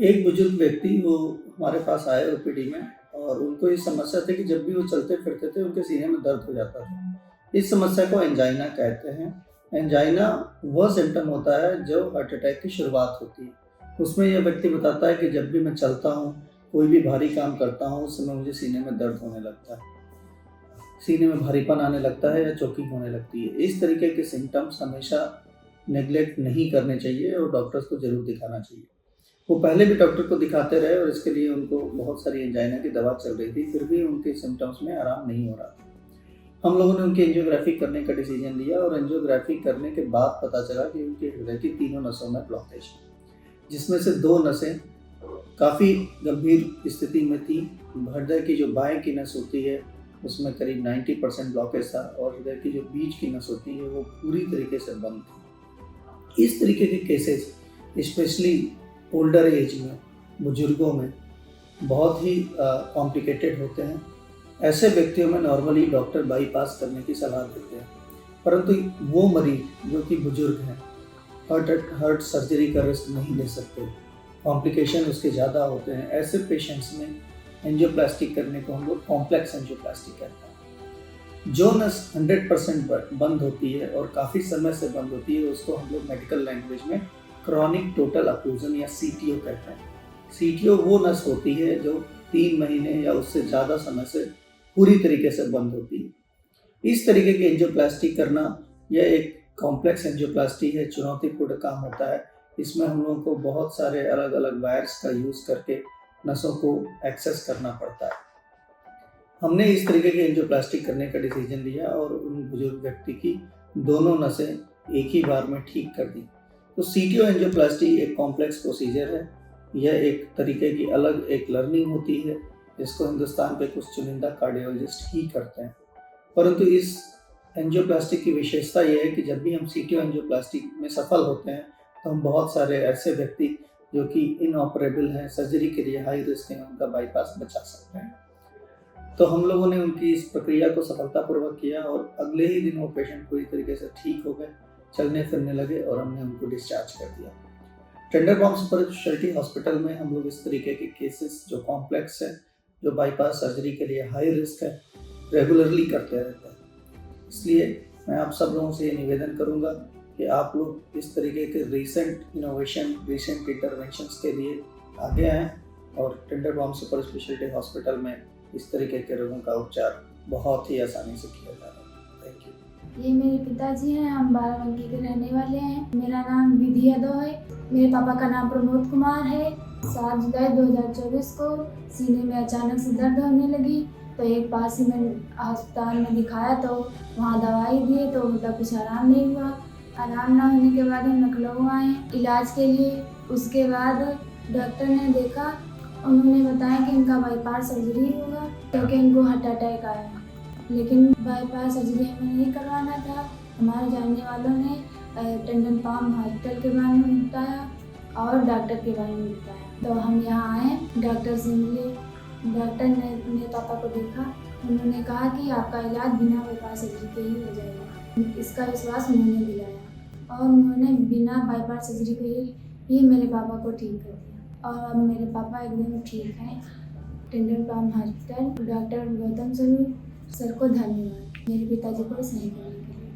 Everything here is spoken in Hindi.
एक बुजुर्ग व्यक्ति वो हमारे पास आए ओपीडी में और उनको ये समस्या थी कि जब भी वो चलते-फिरते थे, उनके सीने में दर्द हो जाता था। इस समस्या को एंजाइना कहते हैं। एंजाइना वह सिम्पटम होता है जो हार्ट अटैक की शुरुआत होती है। उसमें यह व्यक्ति बताता है कि जब भी मैं चलता हूँ, कोई भी भारी काम करता हूँ, उस समय मुझे सीने में दर्द होने लगता है। सीने में भारीपन आने लगता है या चोकिंग होने लगती है। इस तरीके के सिम्पटम्स हमेशा नेग्लेक्ट नहीं करने चाहिए और डॉक्टर्स को ज़रूर दिखाना चाहिए। वो पहले भी डॉक्टर को दिखाते रहे और इसके लिए उनको बहुत सारी एंजाइना की दवा चल रही थी, फिर भी उनके सिम्पटम्स में आराम नहीं हो रहा था। हम लोगों ने उनकी एंजियोग्राफी करने का डिसीजन लिया और एंजियोग्राफी करने के बाद पता चला कि उनके हृदय की तीनों नसों में ब्लॉकेज है, जिसमें से 2 नसें काफ़ी गंभीर स्थिति में थी। हृदय की जो बाएँ की नस होती है, उसमें करीब 90% ब्लॉकेज था और हृदय की जो बीच की नस होती है, वो पूरी तरीके से बंद थी। इस तरीके के केसेस स्पेशली ओल्डर एज में, बुजुर्गों में बहुत ही कॉम्प्लिकेटेड होते हैं। ऐसे व्यक्तियों में नॉर्मली डॉक्टर बाईपास करने की सलाह देते हैं, परंतु वो मरीज जो कि बुजुर्ग हैं, हार्ट सर्जरी का रिस्क नहीं ले सकते, कॉम्प्लिकेशन उसके ज़्यादा होते हैं। ऐसे पेशेंट्स में एंजियोप्लास्टी करने को हम लोग कॉम्प्लेक्स एंजियोप्लास्टी कहते हैं। जो नस 100% बंद होती है और काफ़ी समय से बंद होती है, उसको हम लोग मेडिकल लैंग्वेज में क्रॉनिक टोटल ऑक्लूजन या सीटीओ कहते हैं। सीटीओ वो नस होती है जो 3 महीने या उससे ज़्यादा समय से पूरी तरीके से बंद होती है। इस तरीके की एंजियोप्लास्टी करना यह एक कॉम्प्लेक्स एंजियोप्लास्टी है, चुनौतीपूर्ण काम होता है। इसमें हम लोगों को बहुत सारे अलग-अलग वायर्स का यूज़ करके नसों को एक्सेस करना पड़ता है। हमने इस तरीके की एंजियोप्लास्टी करने का डिसीजन लिया और उन बुजुर्ग व्यक्ति की दोनों नसें एक ही बार में ठीक कर दी। तो सीटीओ एंजियोप्लास्टी एक कॉम्प्लेक्स प्रोसीजर है। यह एक तरीके की अलग एक लर्निंग होती है, जिसको हिंदुस्तान के कुछ चुनिंदा कार्डियोलॉजिस्ट ही करते हैं। परंतु इस एंजियोप्लास्टी की विशेषता यह है कि जब भी हम सीटीओ एंजियोप्लास्टी में सफल होते हैं, तो हम बहुत सारे ऐसे व्यक्ति जो कि इनऑपरेबल हैं, सर्जरी के लिए हाई रिस्क हैं, उनका बाईपास बचा सकते हैं। तो हम लोगों ने उनकी इस प्रक्रिया को सफलतापूर्वक किया और अगले ही दिन वो पेशेंट पूरी तरीके से ठीक हो गए, चलने फिरने लगे और हमने उनको डिस्चार्ज कर दिया। टेंडरबाउम सुपर स्पेशलिटी हॉस्पिटल में हम लोग इस तरीके के केसेस जो कॉम्प्लेक्स है, जो बाईपास सर्जरी के लिए हाई रिस्क है, रेगुलरली करते रहते हैं। इसलिए मैं आप सब लोगों से ये निवेदन करूंगा कि आप लोग इस तरीके के रीसेंट इनोवेशन, रीसेंट इंटरवेंशंस के लिए आगे आएँ और टेंडरबाउम सुपर स्पेशलिटी हॉस्पिटल में इस तरीके के रोगों का उपचार बहुत ही आसानी से किया जा रहा है। Thank you. ये मेरे पिताजी हैं, हम बाराबंकी के रहने वाले हैं। मेरा नाम विधि यादव है। मेरे पापा का नाम प्रमोद कुमार है। 7 जुलाई 2024 को सीने में अचानक से दर्द होने लगी, तो एक पास ही में अस्पताल में दिखाया, तो वहाँ दवाई दिए, तो मतलब कुछ आराम नहीं हुआ। आराम ना होने के बाद हम लखनऊ आए इलाज के लिए। उसके बाद डॉक्टर ने देखा, उन्होंने बताया कि इनका बाईपास सर्जरी होगा क्योंकि इनको हार्ट अटैक आया। लेकिन बाईपास सर्जरी हमें नहीं करवाना था। हमारे जानने वालों ने टेंडनबाउम हॉस्पिटल के बारे में बताया और डॉक्टर के बारे में बताया, तो हम यहाँ आए, डॉक्टर से मिले। डॉक्टर ने मेरे पापा को देखा, उन्होंने कहा कि आपका इलाज बिना बाईपास सर्जरी के ही हो जाएगा। इसका विश्वास उन्होंने दिलाया और उन्होंने बिना बाईपास सर्जरी के ही मेरे पापा को ठीक कर दिया और अब मेरे पापा एकदम ठीक हैं। टेंडनबाउम हॉस्पिटल डॉक्टर गौतम सर को धन्यवाद मेरे पिताजी को सही करने के लिए।